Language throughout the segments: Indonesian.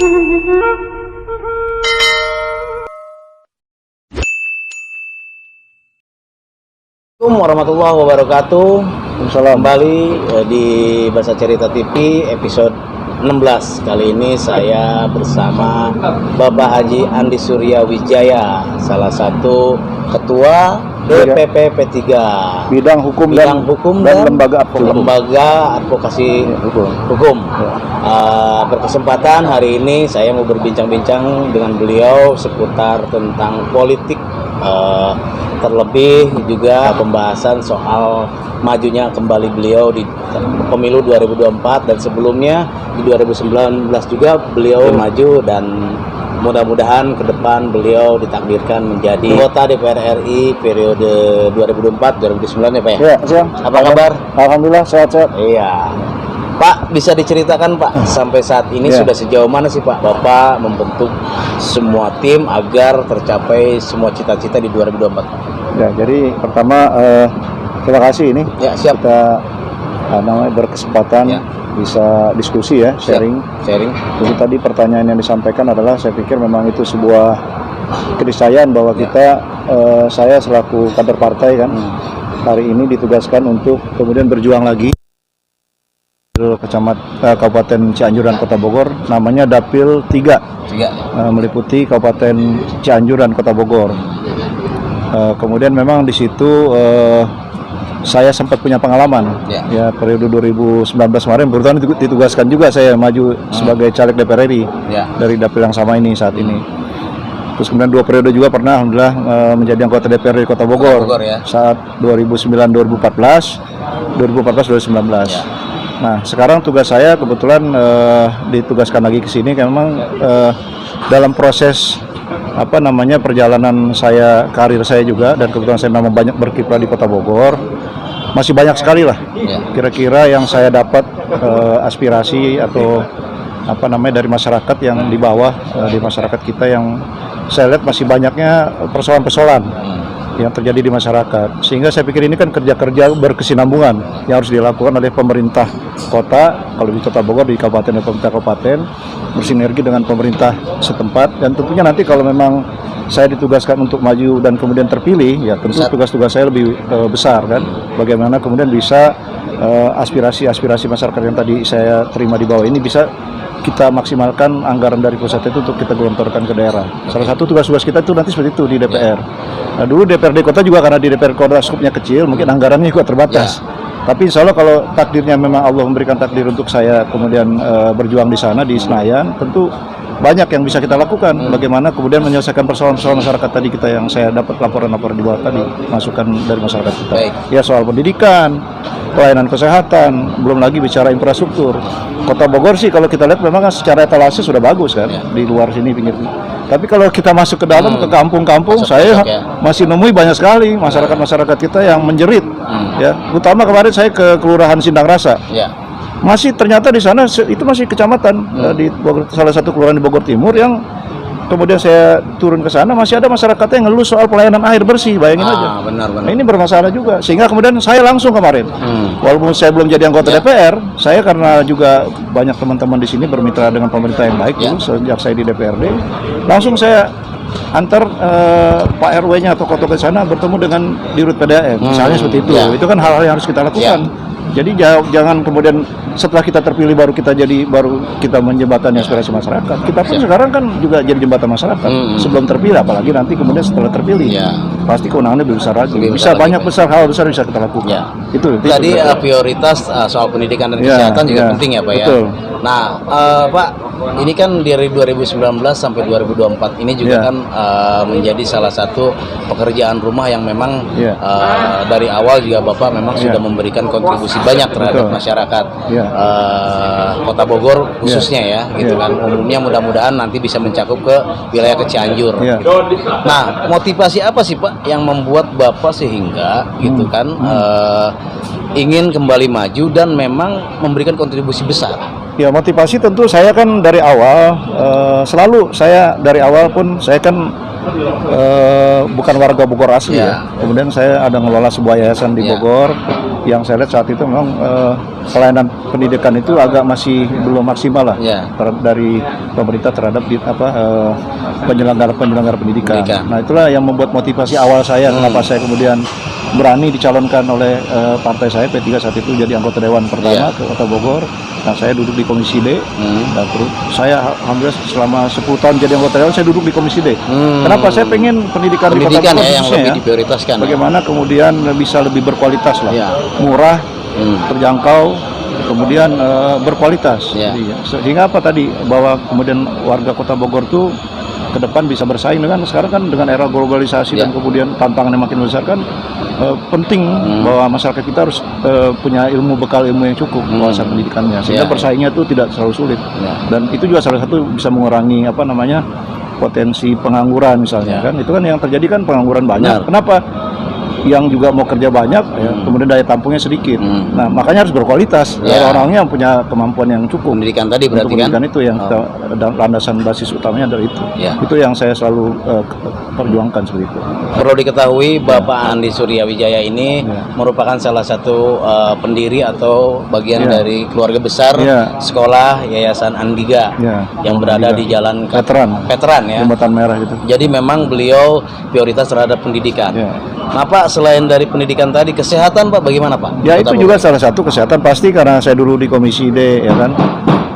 Assalamualaikum warahmatullahi wabarakatuh. Kembali di Bahasa Cerita TV episode 16. Kali ini saya bersama Bapak Haji Andi Surya Wijaya, salah satu ketua DPP P3 bidang hukum dan lembaga advokasi hukum. Berkesempatan hari ini saya mau berbincang-bincang dengan beliau seputar tentang politik, terlebih juga pembahasan soal majunya kembali beliau di pemilu 2024, dan sebelumnya di 2019 juga beliau maju, dan mudah-mudahan ke depan beliau ditakdirkan menjadi anggota DPR RI periode 2024-2029 ya Pak ya? Iya, siap. Apa kabar? Alhamdulillah sehat-sehat. Iya. Pak, bisa diceritakan Pak, sampai saat ini sudah sejauh mana sih Pak Bapak membentuk semua tim agar tercapai semua cita-cita di 2024? Ya, jadi pertama terima kasih ini. Ya, siap. Kita berkesempatan bisa diskusi ya, sharing. Jadi tadi pertanyaan yang disampaikan adalah, saya pikir memang itu sebuah keniscayaan bahwa kita, saya selaku kader partai kan, hari ini ditugaskan untuk kemudian berjuang lagi. Kabupaten Cianjur dan Kota Bogor, namanya Dapil 3. Meliputi Kabupaten Cianjur dan Kota Bogor. Kemudian memang di situ saya sempat punya pengalaman ya periode 2019 kemarin, kebetulan ditugaskan juga saya maju sebagai caleg DPR RI dari dapil yang sama ini saat ini. Terus kemudian 2 periode juga pernah alhamdulillah menjadi anggota DPR di Kota Bogor, saat 2009-2014, 2014-2019. Nah, sekarang tugas saya kebetulan ditugaskan lagi ke sini, memang dalam proses perjalanan saya, karir saya juga, dan kebetulan saya memang banyak berkiprah di Kota Bogor. Masih banyak sekali lah kira-kira yang saya dapat aspirasi atau dari masyarakat yang di bawah, di masyarakat kita, yang saya lihat masih banyaknya persoalan-persoalan yang terjadi di masyarakat, sehingga saya pikir ini kan kerja-kerja berkesinambungan yang harus dilakukan oleh pemerintah kota, kalau di Kota Bogor, di kabupaten dan pemerintah kabupaten, bersinergi dengan pemerintah setempat. Dan tentunya nanti kalau memang saya ditugaskan untuk maju dan kemudian terpilih, ya tentu tugas-tugas saya lebih besar kan, bagaimana kemudian bisa aspirasi-aspirasi masyarakat yang tadi saya terima di bawah ini bisa kita maksimalkan anggaran dari pusat itu untuk kita gelontorkan ke daerah. Salah satu tugas-tugas kita itu nanti seperti itu di DPR. Nah, dulu DPRD kota juga, karena di DPR kota skupnya kecil, mungkin anggarannya juga terbatas. Tapi insya Allah kalau takdirnya memang Allah memberikan takdir untuk saya kemudian berjuang di sana, di Senayan, tentu banyak yang bisa kita lakukan. Bagaimana kemudian menyelesaikan persoalan-persoalan masyarakat tadi kita, yang saya dapat laporan-laporan di bawah tadi, masukan dari masyarakat kita. Ya, soal pendidikan, pelayanan kesehatan, belum lagi bicara infrastruktur. Kota Bogor sih kalau kita lihat memang secara etalase sudah bagus kan, di luar sini, pinggir. Tapi kalau kita masuk ke dalam, ke kampung-kampung, saya masih nemui banyak sekali masyarakat-masyarakat kita yang menjerit. Ya, utama kemarin saya ke Kelurahan Sindang Rasa. Masih ternyata di sana itu masih kecamatan di Bogor, salah satu kelurahan di Bogor Timur, yang kemudian saya turun ke sana masih ada masyarakat yang ngeluh soal pelayanan air bersih, bayangin aja. Benar. Nah, ini bermasalah juga, sehingga kemudian saya langsung kemarin, walaupun saya belum jadi anggota DPR, saya karena juga banyak teman-teman di sini bermitra dengan pemerintah yang baik dulu sejak saya di DPRD, langsung saya antar Pak RW-nya atau kota ke sana bertemu dengan Dirut PDAM, misalnya seperti itu. Itu kan hal-hal yang harus kita lakukan. Jadi jangan kemudian setelah kita terpilih baru kita menjembatani aspirasi masyarakat. Kita pun sekarang kan juga jadi jembatan masyarakat sebelum terpilih, apalagi nanti kemudian setelah terpilih. Pasti kewenangannya lebih besar lagi. Bisa banyak hal besar bisa kita lakukan. Itu tadi prioritas soal pendidikan dan kesehatan juga penting ya Pak ya. Betul. Nah, Pak, ini kan dari 2019 sampai 2024 ini juga kan menjadi salah satu pekerjaan rumah yang memang dari awal juga Bapak memang sudah memberikan kontribusi banyak terhadap masyarakat Kota Bogor khususnya ya, gitu kan. Umumnya mudah-mudahan nanti bisa mencakup ke wilayah ke Cianjur. Gitu. Nah, motivasi apa sih Pak yang membuat Bapak sehingga gitu kan ingin kembali maju dan memang memberikan kontribusi besar? Ya, motivasi tentu saya kan dari awal selalu, saya dari awal pun saya kan bukan warga Bogor asli Ya. ya. Kemudian saya ada ngelola sebuah yayasan di Ya. Bogor. Yang saya lihat saat itu memang pelayanan pendidikan itu agak masih belum maksimal lah Ya. dari pemerintah terhadap penyelenggara pendidikan. Pendidikan. Nah itulah yang membuat motivasi awal saya kenapa saya kemudian berani dicalonkan oleh partai saya P3 saat itu jadi anggota dewan pertama Ya. ke Kota Bogor. Nah saya duduk di Komisi D dan terus saya alhamdulillah selama 10 tahun jadi anggota dewan saya duduk di Komisi D. Kenapa saya pengen pendidikan di Kota Pendidikan Bogor ya yang khususnya lebih ya. diprioritaskan. Bagaimana kemudian bisa lebih berkualitas lah, Ya. murah, terjangkau, kemudian berkualitas. Ya. Jadi, sehingga apa tadi bahwa kemudian warga Kota Bogor tuh ke depan bisa bersaing dengan sekarang kan dengan era globalisasi Ya. dan kemudian tantangannya makin besar kan penting bahwa masyarakat kita harus punya bekal ilmu yang cukup wawasan pendidikannya sehingga Ya. bersaingnya itu tidak terlalu sulit. Ya. Dan itu juga salah satu bisa mengurangi potensi pengangguran misalnya Ya. kan itu kan yang terjadi kan pengangguran banyak. Benar. Kenapa? Yang juga mau kerja banyak, ya, kemudian daya tampungnya sedikit. Nah, makanya harus berkualitas. Ya. Orang-orangnya yang punya kemampuan yang cukup. Pendidikan tadi Untuk berarti kan? pendidikan itu yang kita landasan basis utamanya adalah itu. Ya. Itu yang saya selalu perjuangkan seperti itu. Perlu diketahui Bapak Andi Suryawijaya ini merupakan salah satu pendiri atau bagian Ya. dari keluarga besar Ya. sekolah Yayasan Andiga Ya. yang berada Andiga. di Jalan Veteran. ya. Jembatan Merah gitu. Jadi memang beliau prioritas terhadap pendidikan. Ya. Nah Pak, selain dari pendidikan tadi, kesehatan Pak bagaimana Pak? Ya Kota itu juga salah satu kesehatan pasti karena saya dulu di Komisi D ya kan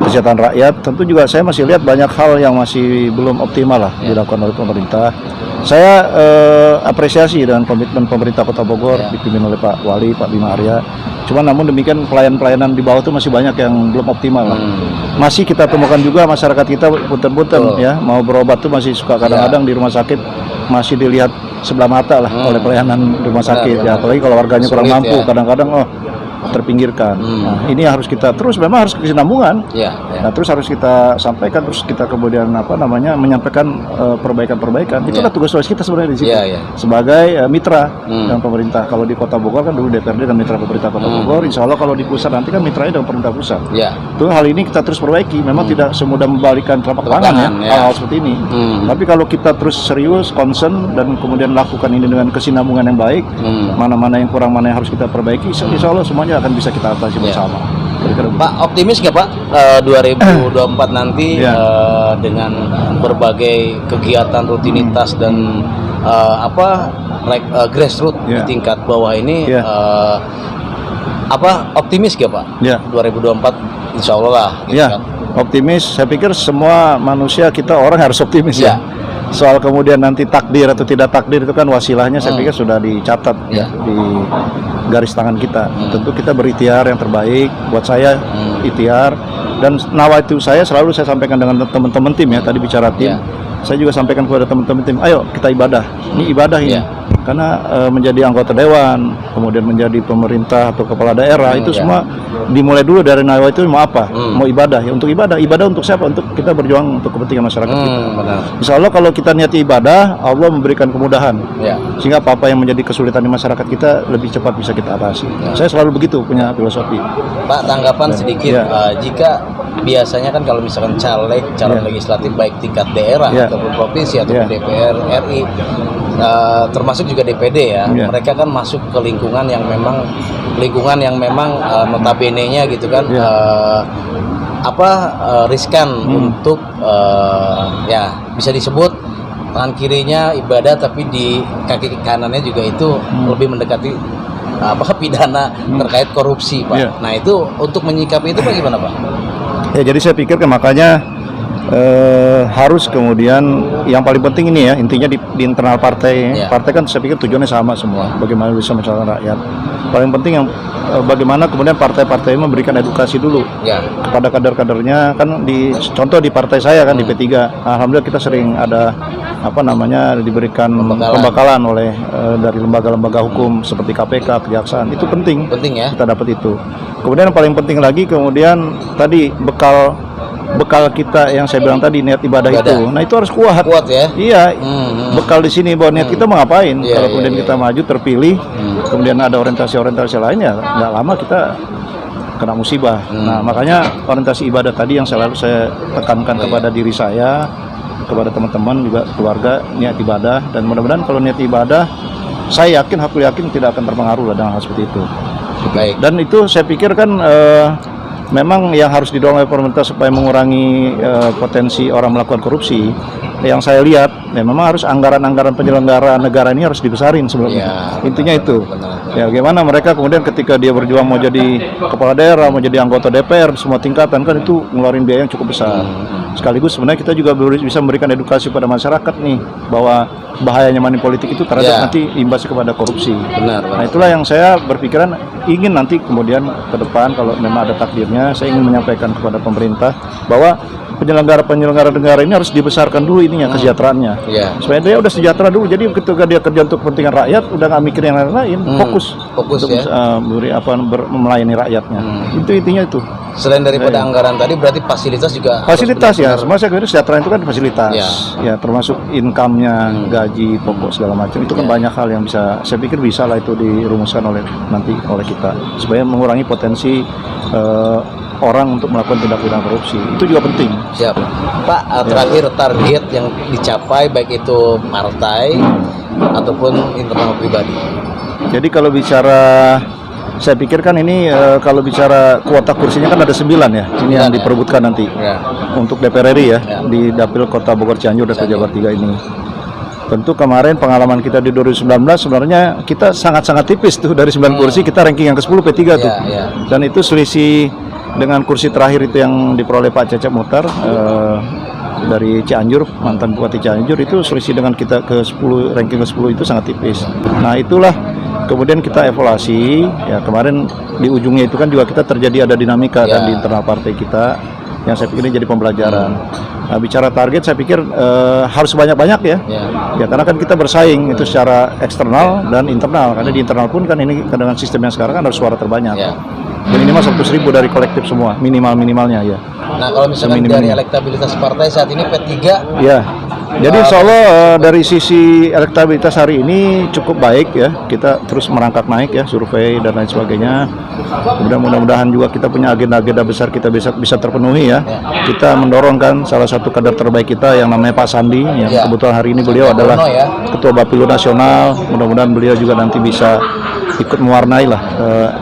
kesehatan rakyat tentu juga saya masih lihat banyak hal yang masih belum optimal lah dilakukan oleh pemerintah. Saya apresiasi dengan komitmen pemerintah Kota Bogor dipimpin oleh Pak Wali, Pak Bima Arya. Cuma namun demikian pelayanan di bawah itu masih banyak yang belum optimal lah. Masih kita temukan juga masyarakat kita punten-punten ya mau berobat tuh masih suka kadang-kadang di rumah sakit masih dilihat sebelah mata lah oleh pelayanan rumah sakit ya apalagi kalau warganya kurang Sulit, mampu ya. kadang-kadang terpinggirkan. Nah, ini harus kita terus memang harus kesinambungan. Ya, Nah, terus harus kita sampaikan terus kita kemudian menyampaikan perbaikan-perbaikan. Itulah tugas-tugas kita sebenarnya di situ. Ya, ya. Sebagai mitra dengan pemerintah. Kalau di Kota Bogor kan dulu DPRD dan mitra pemerintah Kota Bogor. Insya Allah kalau di pusat nanti kan mitranya dengan pemerintah pusat. Ya. Itu hal ini kita terus perbaiki. Memang tidak semudah membalikan telapak tangan ya, ya. hal-hal seperti ini. Tapi kalau kita terus serius, concern dan kemudian lakukan ini dengan kesinambungan yang baik, mana-mana yang kurang, mana yang harus kita perbaiki, insya Allah semuanya akan bisa kita atasi bersama. Pak, optimis nggak Pak 2024 nanti dengan berbagai kegiatan rutinitas dan grassroots di tingkat bawah ini optimis nggak Pak 2024 insya Allah lah gitu kan? Optimis. Saya pikir semua manusia kita orang harus optimis ya. Soal kemudian nanti takdir atau tidak takdir itu kan wasilahnya saya pikir sudah dicatat ya di garis tangan kita. Tentu kita berikhtiar yang terbaik. Buat saya ikhtiar dan nawaitu saya selalu saya sampaikan dengan teman-teman tim ya. Tadi bicara tim. Saya juga sampaikan kepada teman-teman tim, ayo kita ibadah. Ini ibadah ini. Karena menjadi anggota dewan, kemudian menjadi pemerintah atau kepala daerah itu semua dimulai dulu dari nawaitu mau apa? Mau ibadah ya. Untuk ibadah untuk siapa? Untuk kita berjuang untuk kepentingan masyarakat kita. Insya Allah kalau kita niati ibadah, Allah memberikan kemudahan. Sehingga apa-apa yang menjadi kesulitan di masyarakat kita lebih cepat bisa kita atasi. Saya selalu begitu punya filosofi. Pak, tanggapan sedikit jika biasanya kan kalau misalkan calon legislatif baik tingkat daerah ataupun provinsi ataupun DPR RI termasuk juga DPD ya, mereka kan masuk ke lingkungan yang memang notabene-nya gitu kan riskan untuk bisa disebut tangan kirinya ibadah tapi di kaki kanannya juga itu lebih mendekati pidana terkait korupsi Pak. Nah itu untuk menyikapi itu bagaimana Pak? Ya jadi saya pikir makanya harus kemudian yang paling penting ini ya intinya di internal partai. Partai kan saya pikir tujuannya sama semua. Bagaimana bisa mencalonkan rakyat. Paling penting yang bagaimana kemudian partai-partai memberikan edukasi dulu kepada kader-kadernya kan contoh di partai saya kan di P3. Alhamdulillah kita sering ada diberikan pembekalan oleh dari lembaga-lembaga hukum seperti KPK, kejaksaan. Itu penting ya kita dapat itu. Kemudian yang paling penting lagi kemudian tadi bekal kita yang saya bilang tadi niat ibadah itu. Nah itu harus kuat ya. Iya. Bekal di sini bahwa niat kita mau ngapain. Kalau kemudian kita maju terpilih, kemudian ada orientasi lain ya nggak lama kita kena musibah. Nah makanya orientasi ibadah tadi yang selalu saya tekankan kepada diri saya kepada teman-teman juga keluarga niat ibadah, dan mudah-mudahan kalau niat ibadah saya yakin, aku yakin tidak akan terpengaruh dengan hal seperti itu. Baik. Dan itu saya pikir kan memang yang harus didorong oleh pemerintah supaya mengurangi potensi orang melakukan korupsi. Yang saya lihat, ya memang harus anggaran-anggaran penyelenggara negara ini harus dibesarin sebelumnya. Ya, intinya itu. Benar. Ya, bagaimana mereka kemudian ketika dia berjuang mau jadi kepala daerah, mau jadi anggota DPR, semua tingkatan kan itu ngeluarin biaya yang cukup besar. Sekaligus sebenarnya kita juga bisa memberikan edukasi pada masyarakat nih bahwa bahayanya money politik itu terhadap nanti imbasnya kepada korupsi. Benar. Nah, itulah yang saya berpikiran ingin nanti kemudian ke depan kalau memang ada takdirnya, saya ingin menyampaikan kepada pemerintah bahwa penyelenggara negara ini harus dibesarkan dulu ininya kesejahteraannya, supaya dia udah sejahtera dulu. Jadi ketika dia kerja untuk kepentingan rakyat, udah nggak mikir yang lain-lain, fokus untuk ya. Melayani rakyatnya. Itu intinya itu. Selain daripada anggaran tadi, berarti fasilitas juga. Fasilitas ya, semua saya kira kesejahteraan itu kan fasilitas, ya termasuk income-nya, gaji pokok segala macam. Itu kan banyak hal yang bisa, saya pikir bisa lah itu dirumuskan oleh kita, supaya mengurangi potensi orang untuk melakukan tindak pidana korupsi. Itu juga penting. Siap. Pak, terakhir target yang dicapai baik itu partai ataupun internal pribadi. Jadi kalau bicara, saya pikir kan ini kalau bicara kuota kursinya kan ada 9 ya. Ini yang diperebutkan nanti untuk DPR RI ya, di Dapil Kota Bogor Cianjur dan Pejabat 3 ini. Tentu kemarin pengalaman kita di 2019 sebenarnya kita sangat-sangat tipis tuh, dari 9 kursi kita ranking yang ke-10 P3 tuh. Dan itu selisih dengan kursi terakhir itu yang diperoleh Pak Cecep Muhtar dari Cianjur, mantan Bupati Cianjur, itu selisih dengan kita ke-10, ranking ke-10 itu sangat tipis. Nah, itulah kemudian kita evaluasi ya, kemarin di ujungnya itu kan juga kita terjadi ada dinamika kan di internal partai kita, yang saya pikir ini jadi pembelajaran. Nah, bicara target saya pikir harus banyak-banyak ya. Ya karena kan kita bersaing itu secara eksternal dan internal, karena di internal pun kan ini dengan sistem yang sekarang kan harus suara terbanyak. Dan minimal 100.000 dari kolektif semua, minimalnya ya. Nah, kalau misalkan dari elektabilitas partai saat ini P3 ya. Jadi insya Allah dari sisi elektabilitas hari ini cukup baik ya, kita terus merangkak naik ya, survei dan lain sebagainya. Kemudian mudah-mudahan juga kita punya agenda-agenda besar kita bisa terpenuhi ya. Kita mendorongkan salah satu kader terbaik kita yang namanya Pak Sandi, yang kebetulan hari ini beliau adalah Ketua Bapilu Nasional. Mudah-mudahan beliau juga nanti bisa ikut mewarnai lah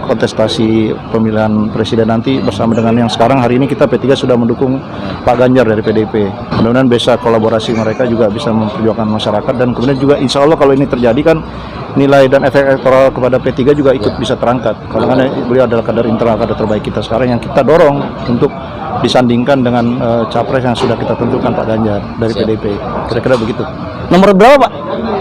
kontestasi pemilihan presiden nanti bersama dengan yang sekarang. Hari ini kita P3 sudah mendukung Pak Ganjar dari PDIP. Mudah-mudahan bisa kolaborasi mereka juga bisa memperjuangkan masyarakat, dan kemudian juga insya Allah kalau ini terjadi kan nilai dan efek elektoral kepada P3 juga ikut bisa terangkat, karena beliau adalah kader internal, kader terbaik kita sekarang yang kita dorong untuk disandingkan dengan capres yang sudah kita tentukan Pak Ganjar dari PDIP. Kira-kira begitu. Nomor berapa Pak?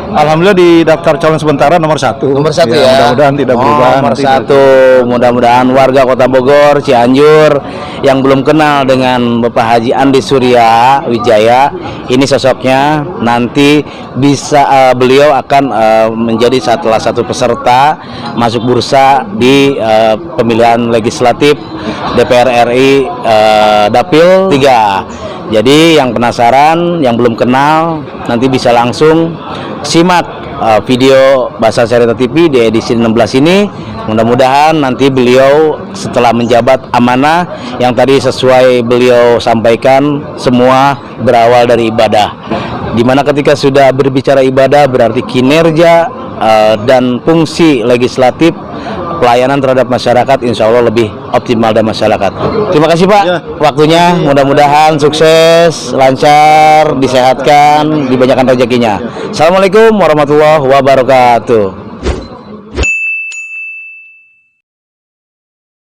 Alhamdulillah di daftar calon sementara nomor 1. Nomor 1 ya. Mudah-mudahan tidak berubah. Nomor 1. Mudah-mudahan warga Kota Bogor, Cianjur yang belum kenal dengan Bapak Haji Andi Surya Wijaya, ini sosoknya nanti bisa beliau akan menjadi salah satu peserta masuk bursa di pemilihan legislatif DPR RI Dapil 3. Jadi yang penasaran, yang belum kenal, nanti bisa langsung simak video Bahasa Cerita TV di edisi 16 ini. Mudah-mudahan nanti beliau setelah menjabat amanah yang tadi sesuai beliau sampaikan, semua berawal dari ibadah. Dimana ketika sudah berbicara ibadah berarti kinerja dan fungsi legislatif, pelayanan terhadap masyarakat insya Allah lebih optimal dan masyarakat. Terima kasih Pak waktunya, mudah-mudahan sukses, lancar, disehatkan, dibanyakan rezekinya. Assalamualaikum warahmatullahi wabarakatuh.